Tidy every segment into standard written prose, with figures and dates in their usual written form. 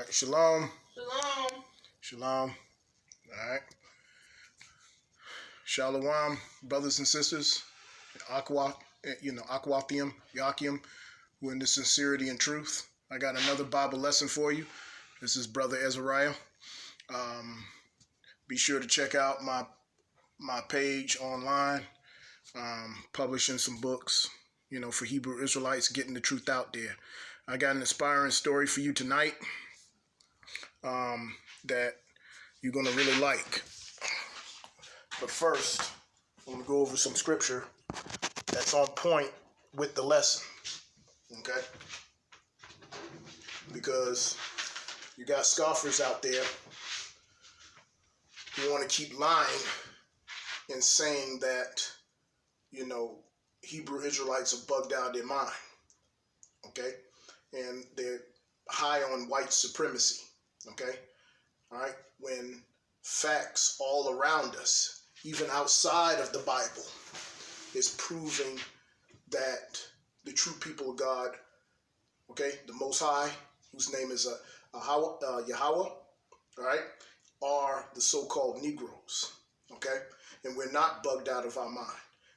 right, shalom. Shalom. Shalom. All right. Shalom, brothers and sisters. Aquathium, Yakim, who in the sincerity and truth. I got another Bible lesson for you. This is Brother Ezariah. Be sure to check out my page online. Publishing some books, for Hebrew Israelites, getting the truth out there. I got an inspiring story for you tonight that you're going to really like. But first, I'm going to go over some scripture that's on point with the lesson. Okay? Because you got scoffers out there who want to keep lying and saying that, Hebrew Israelites are bugged out of their mind. Okay? And they're high on white supremacy. Okay? All right? When facts all around us, even outside of the Bible, is proving that the true people of God, okay, the Most High, whose name is Yahweh, all right, are the so-called Negroes, okay? And we're not bugged out of our mind.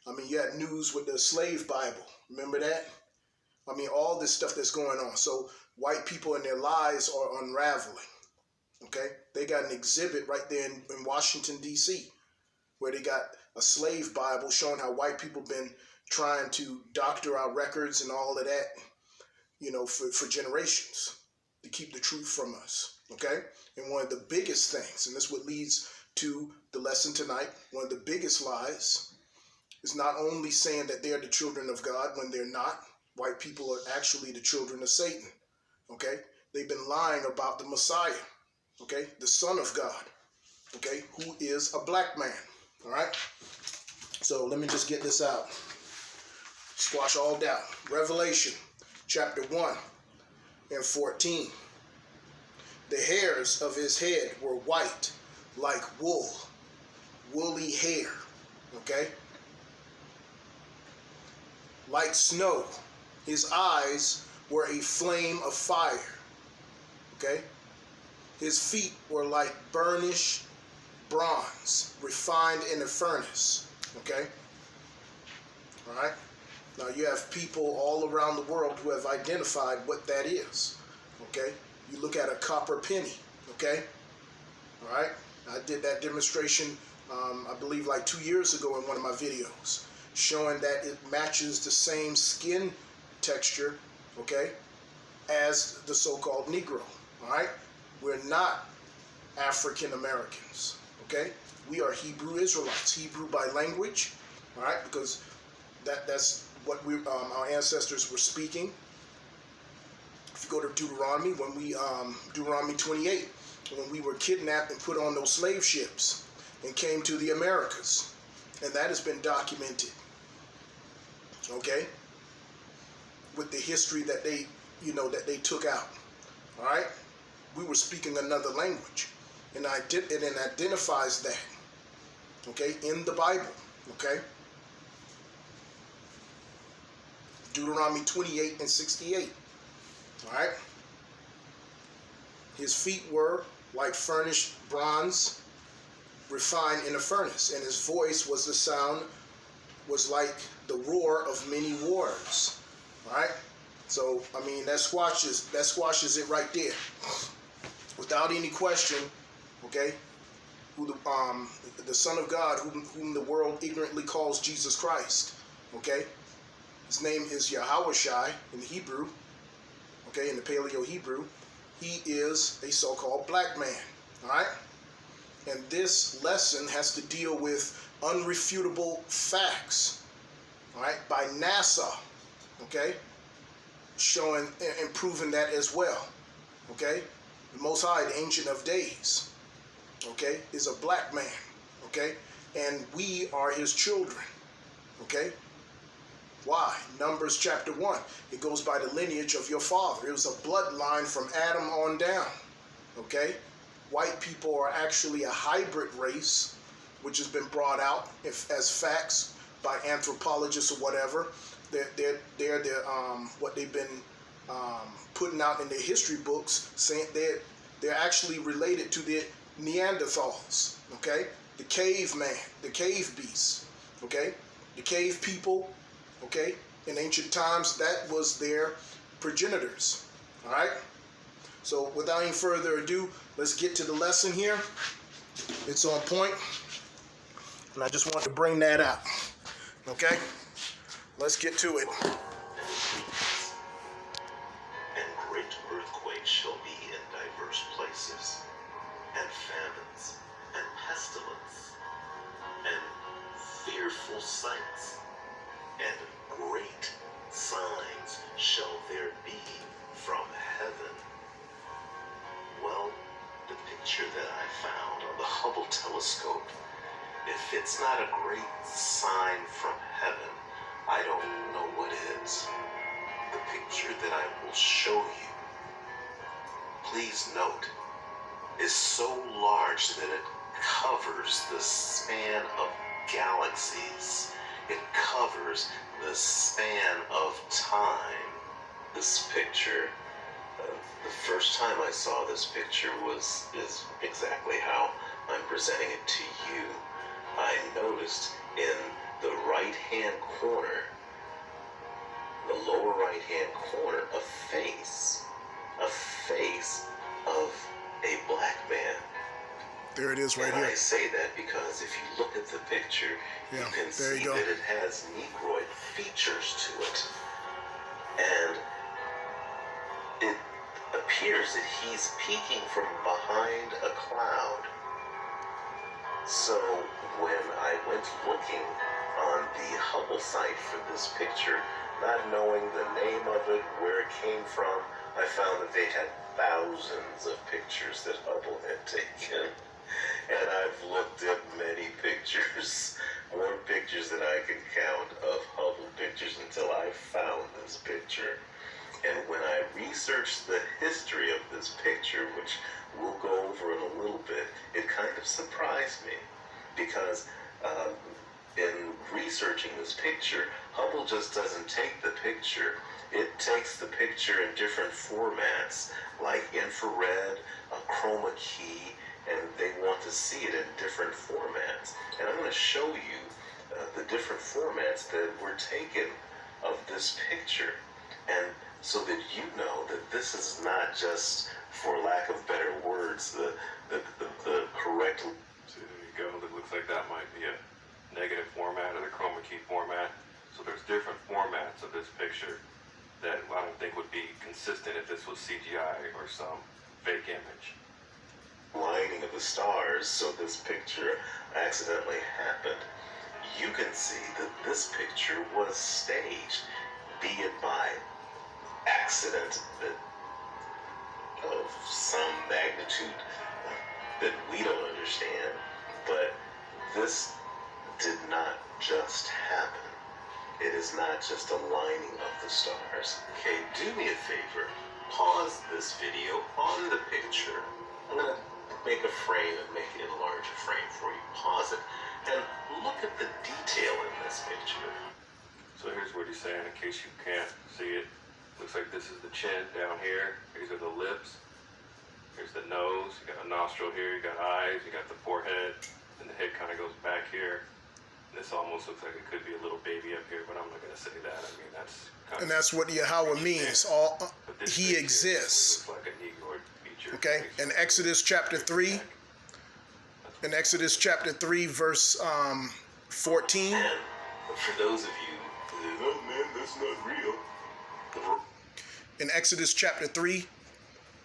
I mean, you had news with the slave Bible. Remember that? I mean, all this stuff that's going on. So white people and their lies are unraveling, okay? They got an exhibit right there in Washington, D.C., where they got a slave Bible showing how white people been trying to doctor our records and all of that, for generations to keep the truth from us, okay? And one of the biggest things, and this is what leads to the lesson tonight, one of the biggest lies is not only saying that they're the children of God when they're not. White people are actually the children of Satan, okay? They've been lying about the Messiah, okay? The Son of God, okay? Who is a black man, all right? So let me just get this out. Squash all doubt. Revelation chapter 1 and 14. The hairs of his head were white like wool, woolly hair, okay? Like snow. His eyes were a flame of fire, okay? His feet were like burnished bronze, refined in a furnace, okay? All right? Now you have people all around the world who have identified what that is, okay? You look at a copper penny, okay? All right? I did that demonstration, I believe like 2 years ago in one of my videos, showing that it matches the same skin texture, okay, as the so-called Negro, all right? We're not African Americans, okay? We are Hebrew Israelites, Hebrew by language, all right? Because that's what our ancestors were speaking. If you go to Deuteronomy, Deuteronomy 28, when we were kidnapped and put on those slave ships and came to the Americas, and that has been documented, okay, with the history that they, that they took out, all right? We were speaking another language, and it identifies that, okay, in the Bible, okay? Deuteronomy 28 and 68, all right? His feet were like furnished bronze, refined in a furnace, and his voice was like the roar of many waters, all right? So, I mean, that squashes it right there. Without any question, okay, who the Son of God, whom the world ignorantly calls Jesus Christ, okay? His name is Yahweh in the Hebrew, okay, in the Paleo-Hebrew. He is a so-called black man, all right? And this lesson has to deal with unrefutable facts, all right, by NASA, okay, showing and proving that as well, okay? The Most High, the Ancient of Days, okay, is a black man, okay? And we are his children, okay? Why? Numbers chapter 1. It goes by the lineage of your father. It was a bloodline from Adam on down, okay? White people are actually a hybrid race, which has been brought out as facts by anthropologists or whatever. They're what they've been putting out in their history books, saying they're actually related to the Neanderthals, okay? The caveman, the cave beasts, okay? The cave people, okay? In ancient times, that was their progenitors, all right? So without any further ado, let's get to the lesson here. It's on point, and I just wanted to bring that out, okay? Let's get to it. And great earthquakes shall be in diverse places, and famines, and pestilence, and fearful sights, and great signs shall there be from heaven. Well, the picture that I found on the Hubble telescope, if it's not a great sign from heaven, I don't know what is. The picture that I will show you, please note, is so large that it covers the span of galaxies. It covers the span of time. This picture, the first time I saw this picture is exactly how I'm presenting it to you. I noticed in the right-hand corner, the lower right-hand corner, a face of a black man. There it is right and here. I say that because if you look at the picture, you can see that it has Negroid features to it. And it appears that he's peeking from behind a cloud. So when I went looking on the Hubble site for this picture, not knowing the name of it, where it came from, I found that they had thousands of pictures that Hubble had taken. And I've looked at many pictures, more pictures than I can count of Hubble pictures until I found this picture. And when I researched the history of this picture, which we'll go over in a little bit, it kind of surprised me because in researching this picture, Hubble just doesn't take the picture. It takes the picture in different formats, like infrared, a chroma key, and they want to see it in different formats. And I'm going to show you the different formats that were taken of this picture. And so that you know that this is not just, for lack of better words, the correct... So there you go. It looks like that might be a negative format or the chroma key format. So there's different formats of this picture that I don't think would be consistent if this was CGI or some fake image. Lining of the stars, so this picture accidentally happened. You can see that this picture was staged, be it by accident of some magnitude that we don't understand, but this did not just happen. It is not just a lining of the stars. Okay, do me a favor. Pause this video, pause the picture. I'm going to make a frame and make it a larger frame for you. Pause it and look at the detail in this picture. So here's what he's saying in case you can't see it. Looks like this is the chin down here. These are the lips. Here's the nose. You got a nostril here. You got eyes. You got the forehead. And the head kind of goes back here. This almost looks like it could be a little baby up here, but I'm not going to say that. I mean, that's kind And that's what Yahweh means. He exists. Looks like a Negroid feature. Okay? In Exodus chapter 3, verse 14. And for those of you who say, oh man, that's not real. In Exodus chapter 3,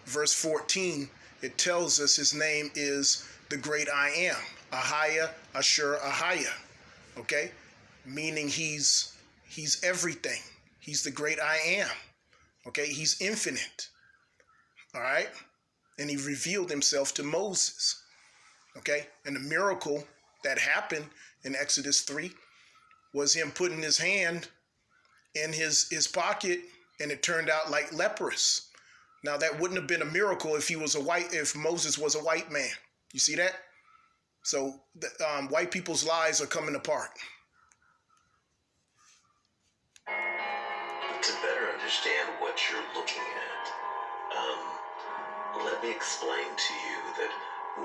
verse 14, it tells us his name is the great I am. Ahaya, Ashur, Ahaya. Okay? Meaning he's everything. He's the great I am. Okay? He's infinite. All right? And he revealed himself to Moses. Okay? And the miracle that happened in Exodus 3 was him putting his hand in his pocket, and it turned out like leprous. Now that wouldn't have been a miracle if Moses was a white man. You see that? So white people's lies are coming apart. To better understand what you're looking at, let me explain to you that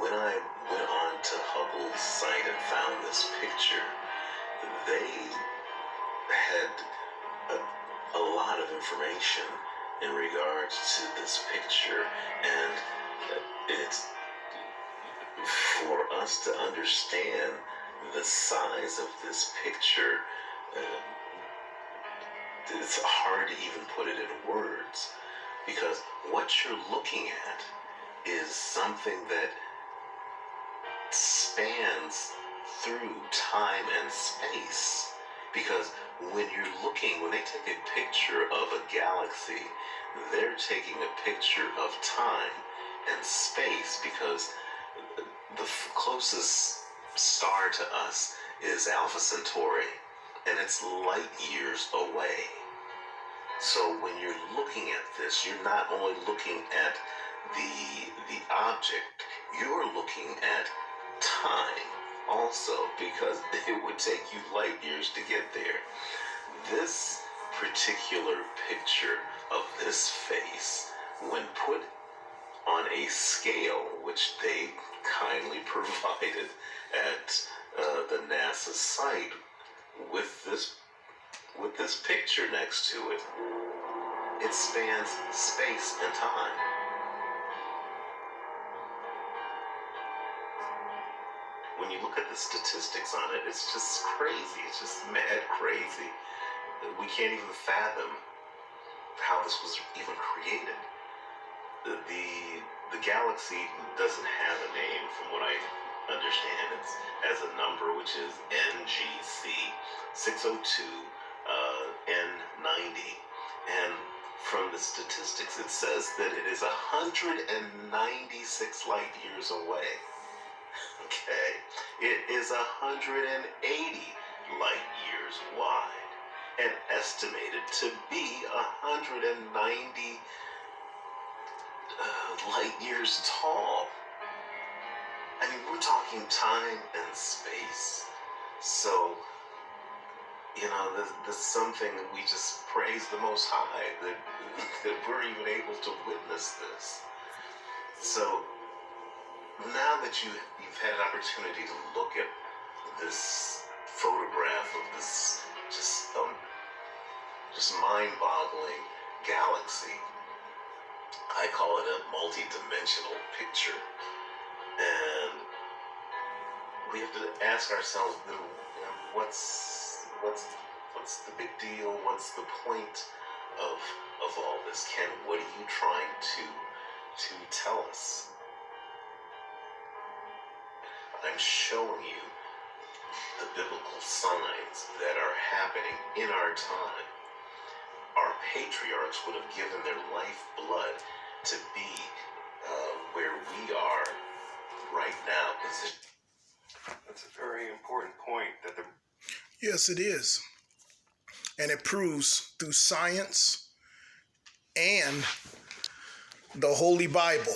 when I went on to Hubble's site and found this picture, they had a lot of information in regards to this picture, and it's for us to understand the size of this picture. It's hard to even put it in words, because what you're looking at is something that spans through time and space. Because when they take a picture of a galaxy, they're taking a picture of time and space, because the closest star to us is Alpha Centauri, and it's light years away. So when you're looking at this, you're not only looking at the object, you're looking at time also, because it would take you light years to get there. This particular picture of this face, when put on a scale, which they kindly provided at the NASA site, with this picture next to it, it spans space and time. When you look at the statistics on it, it's just crazy. It's just mad crazy. We can't even fathom how this was even created. The galaxy doesn't have a name, from what I understand. It's as a number, which is NGC 602 N90, and from the statistics, it says that it is 196 light years away. Okay, it is 180 light years wide, and estimated to be 190 light years tall. I mean, we're talking time and space. So, that's something we just praise the Most High, that we're even able to witness this. So, now that you've had an opportunity to look at this photograph of this just mind-boggling galaxy, I call it a multi-dimensional picture, and we have to ask ourselves, what's the big deal? What's the point of all this? Ken, what are you trying to tell us? I'm showing you the biblical signs that are happening in our time. Our patriarchs would have given their lifeblood to be where we are right now. That's a very important point. Yes, it is. And it proves through science and the Holy Bible,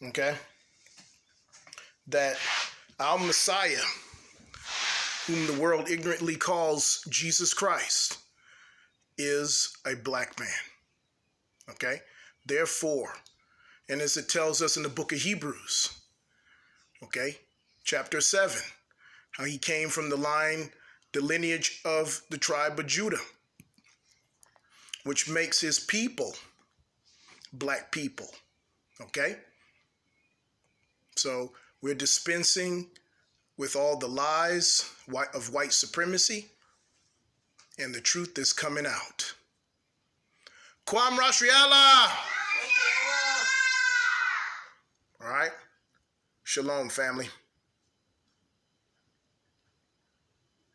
okay, that our Messiah, whom the world ignorantly calls Jesus Christ, is a black man, okay? Therefore, and as it tells us in the book of Hebrews, okay, chapter 7, how he came from the lineage of the tribe of Judah, which makes his people black people, okay? So we're dispensing with all the lies of white supremacy, and the truth is coming out. QAM YASHARALAH! All right? Shalom, family.